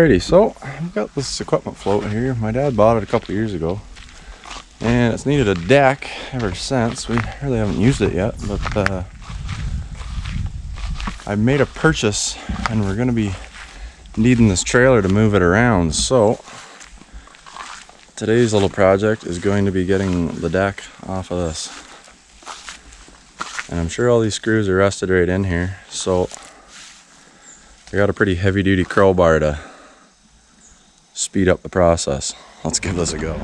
Alrighty, so I've got this equipment floating here. My dad bought it a couple years ago, and it's needed a deck ever since. We really haven't used it yet, but I made a purchase, and we're going to be needing this trailer to move it around. So today's little project is going to be getting the deck off of this, and I'm sure all these screws are rusted right in here, so I got a pretty heavy-duty crowbar to speed up the process. Let's give this a go.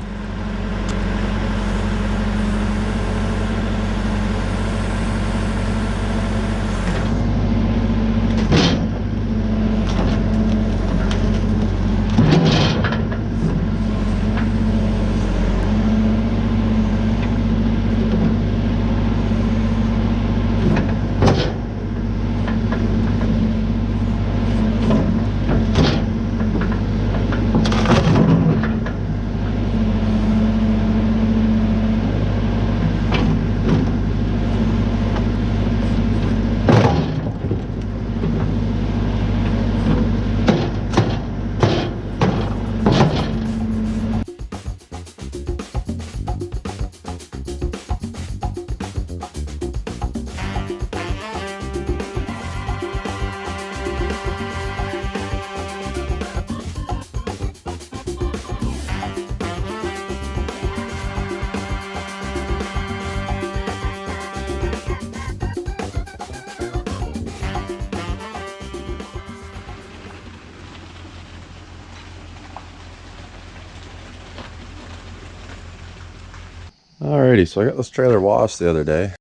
Alrighty, so I got this trailer washed the other day,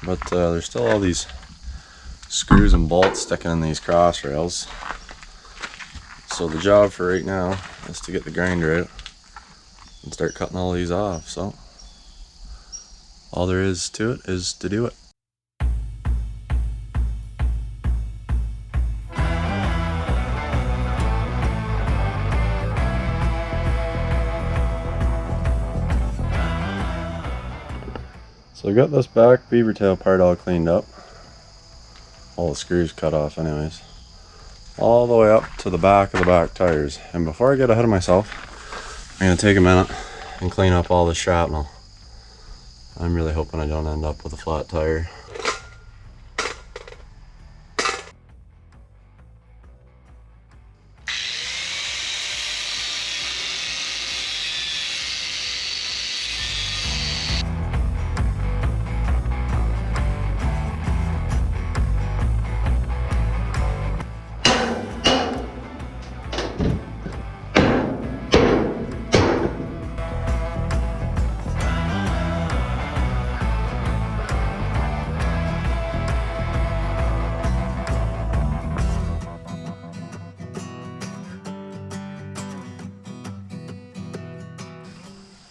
but there's still all these screws and bolts sticking in these cross rails. So the job for right now is to get the grinder out and start cutting all these off. So all there is to it is to do it. So I got this back beavertail part all cleaned up. All the screws cut off anyways. All the way up to the back of the back tires. And before I get ahead of myself, I'm going to take a minute and clean up all the shrapnel. I'm really hoping I don't end up with a flat tire.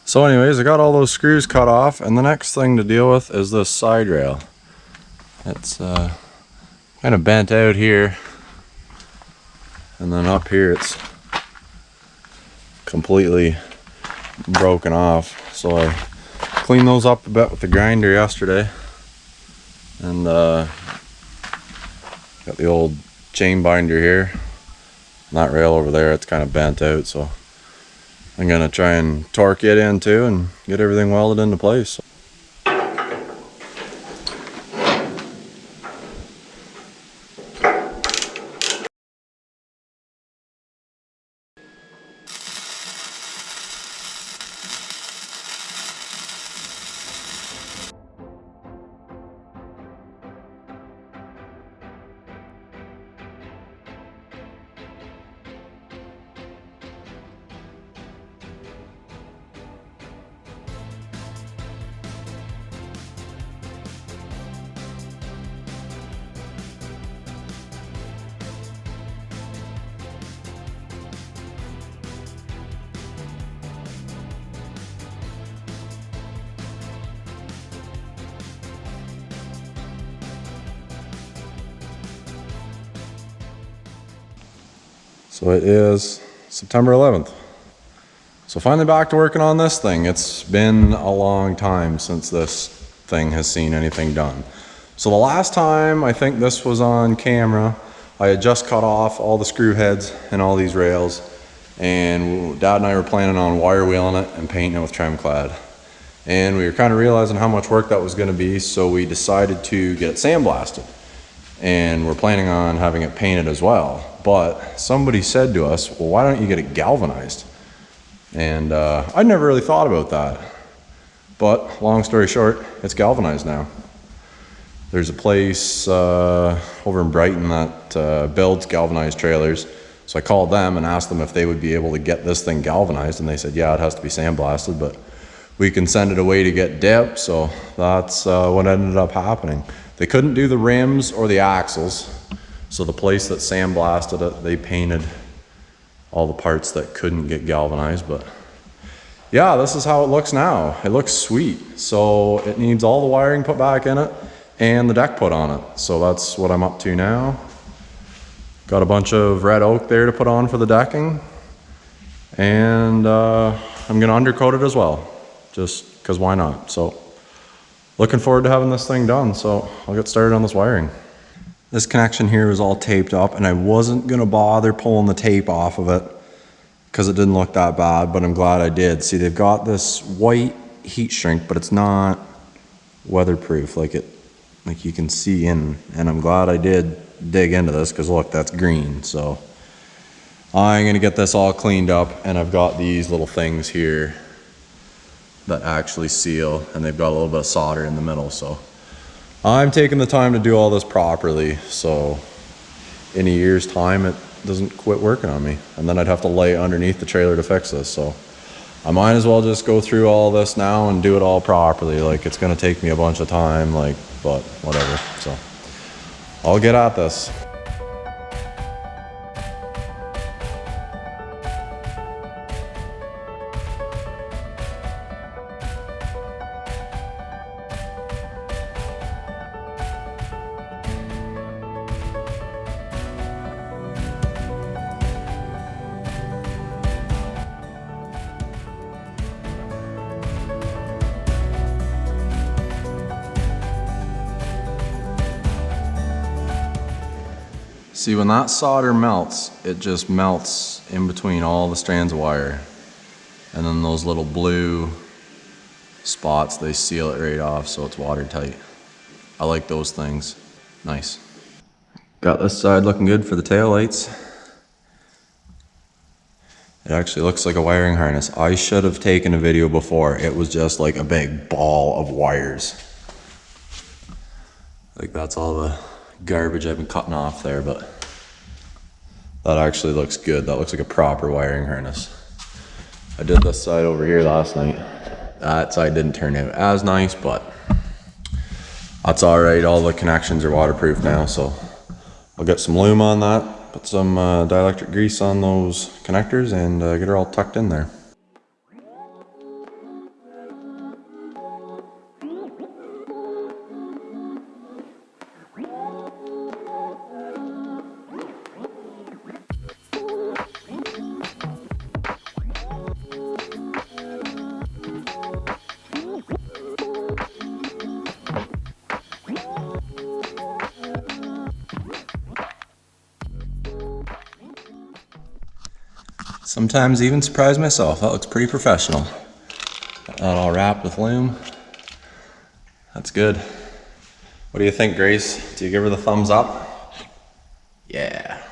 So anyways, I got all those screws cut off, and the next thing to deal with is this side rail. It's kind of bent out here, and then up here it's completely broken off. So I cleaned those up a bit with the grinder yesterday, and got the old chain binder here. And that rail over there, it's kind of bent out, so I'm gonna try and torque it in too and get everything welded into place. So it is September 11th. So finally back to working on this thing. It's been a long time since this thing has seen anything done. So the last time I think this was on camera, I had just cut off all the screw heads and all these rails, and Dad and I were planning on wire wheeling it and painting it with tremclad. And we were kind of realizing how much work that was going to be, so we decided to get it sandblasted. And we're planning on having it painted as well. But somebody said to us, well, why don't you get it galvanized? And I'd never really thought about that. But long story short, it's galvanized now. There's a place over in Brighton that builds galvanized trailers. So I called them and asked them if they would be able to get this thing galvanized, and they said, yeah, it has to be sandblasted, but we can send it away to get dipped. So that's what ended up happening. They couldn't do the rims or the axles, so the place that sandblasted it, they painted all the parts that couldn't get galvanized. But yeah, this is how it looks now. It looks sweet. So it needs all the wiring put back in it and the deck put on it. So that's what I'm up to now. Got a bunch of red oak there to put on for the decking, and I'm gonna undercoat it as well, just because why not? So looking forward to having this thing done. So I'll get started on this wiring. This connection here was all taped up, and I wasn't gonna bother pulling the tape off of it because it didn't look that bad, but I'm glad I did. See, they've got this white heat shrink, but it's not weatherproof like you can see in, and I'm glad I did dig into this, because look, that's green. So I'm gonna get this all cleaned up, and I've got these little things here that actually seal, and they've got a little bit of solder in the middle. So I'm taking the time to do all this properly, so in a year's time it doesn't quit working on me, and then I'd have to lay underneath the trailer to fix this. So I might as well just go through all this now and do it all properly. Like, it's gonna take me a bunch of time, but whatever. So I'll get at this. See, when that solder melts, it just melts in between all the strands of wire. And then those little blue spots, they seal it right off, so it's watertight. I like those things. Nice. Got this side looking good for the tail lights. It actually looks like a wiring harness. I should have taken a video before. It was just like a big ball of wires. Like, that's all the garbage I've been cutting off there, but that actually looks good. That looks like a proper wiring harness. I did this side over here last night. That side didn't turn out as nice, but that's all right. All the connections are waterproof now, so I'll get some lume on that, put some dielectric grease on those connectors, and get her all tucked in there. Sometimes even surprise myself. That looks pretty professional. Got that all wrapped with lume. That's good. What do you think, Grace? Do you give her the thumbs up? Yeah.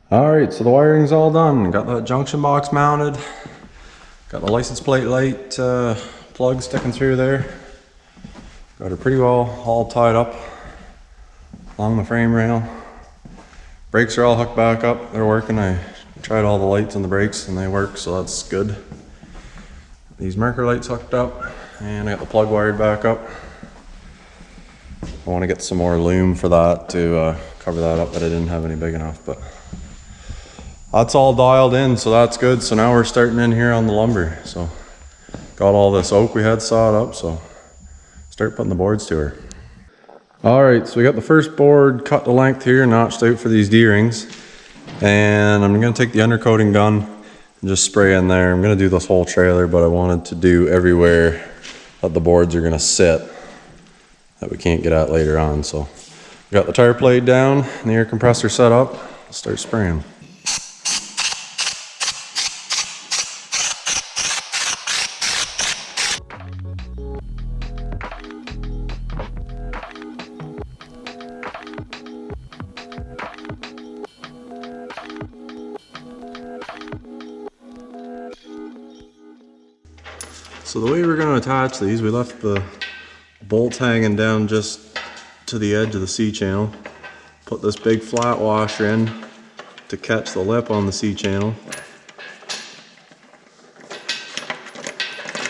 All right, so the wiring's all done. Got the junction box mounted. Got the license plate light plug sticking through there. Got her pretty well all tied up along the frame rail. Brakes are all hooked back up. They're working. I tried all the lights on the brakes and they work, so that's good. These marker lights hooked up, and I got the plug wired back up. I want to get some more lume for that to cover that up, but I didn't have any big enough. But that's all dialed in, so that's good. So now we're starting in here on the lumber. So got all this oak we had sawed up, so start putting the boards to her. All right, so we got the first board cut to length here, notched out for these D-rings. And I'm gonna take the undercoating gun and just spray in there. I'm gonna do this whole trailer, but I wanted to do everywhere that the boards are gonna sit that we can't get at later on. So Got the tire plate down and the air compressor set up. Let's start spraying. So the way we're going to attach these, we left the bolts hanging down just to the edge of the C-channel. Put this big flat washer in to catch the lip on the C-channel.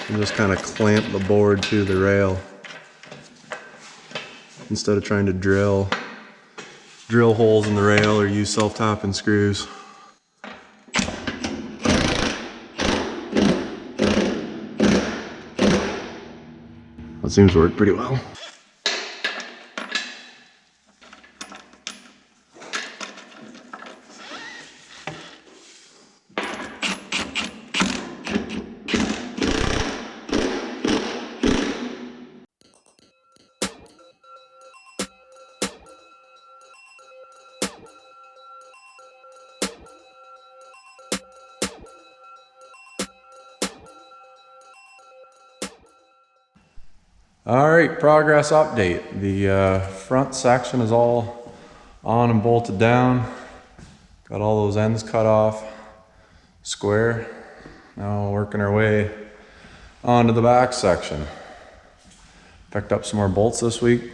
And just kind of clamp the board to the rail instead of trying to drill holes in the rail or use self-tapping screws. That seems to work pretty well. Alright, progress update. The front section is all on and bolted down. Got all those ends cut off square. Now working our way onto the back section. Picked up some more bolts this week.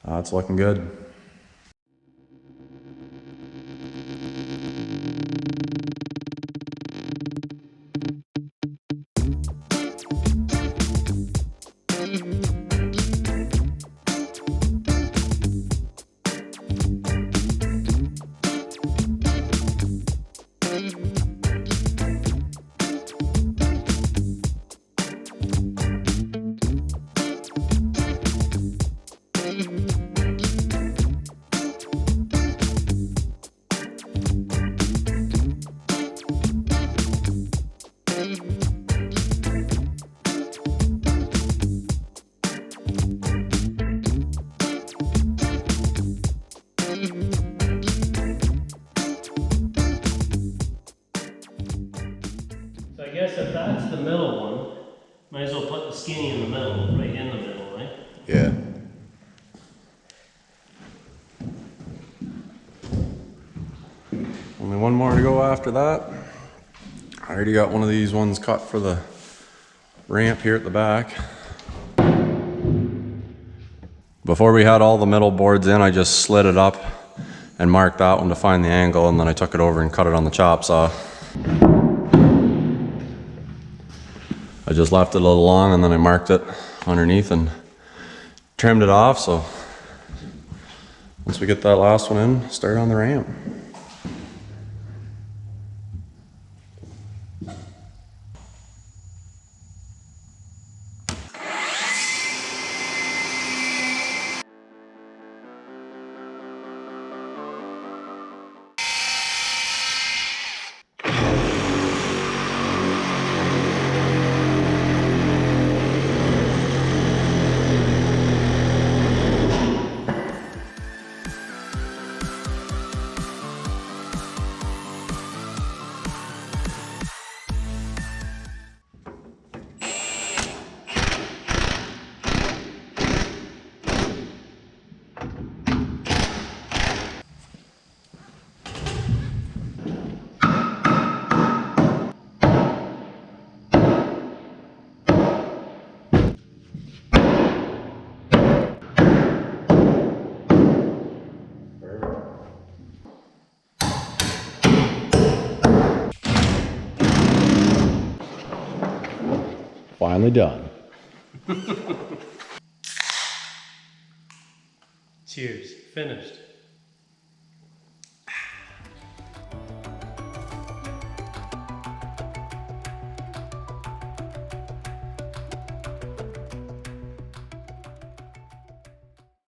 It's looking good. I guess if that's the middle one, might as well put the skinny in the middle, right in the middle, right? Yeah. Only one more to go after that. I already got one of these ones cut for the ramp here at the back. Before we had all the middle boards in, I just slid it up and marked that one to find the angle, and then I took it over and cut it on the chop saw. I just left it a little long and then I marked it underneath and trimmed it off, so once we get that last one in, start on the ramp. Finally done. Cheers. Finished.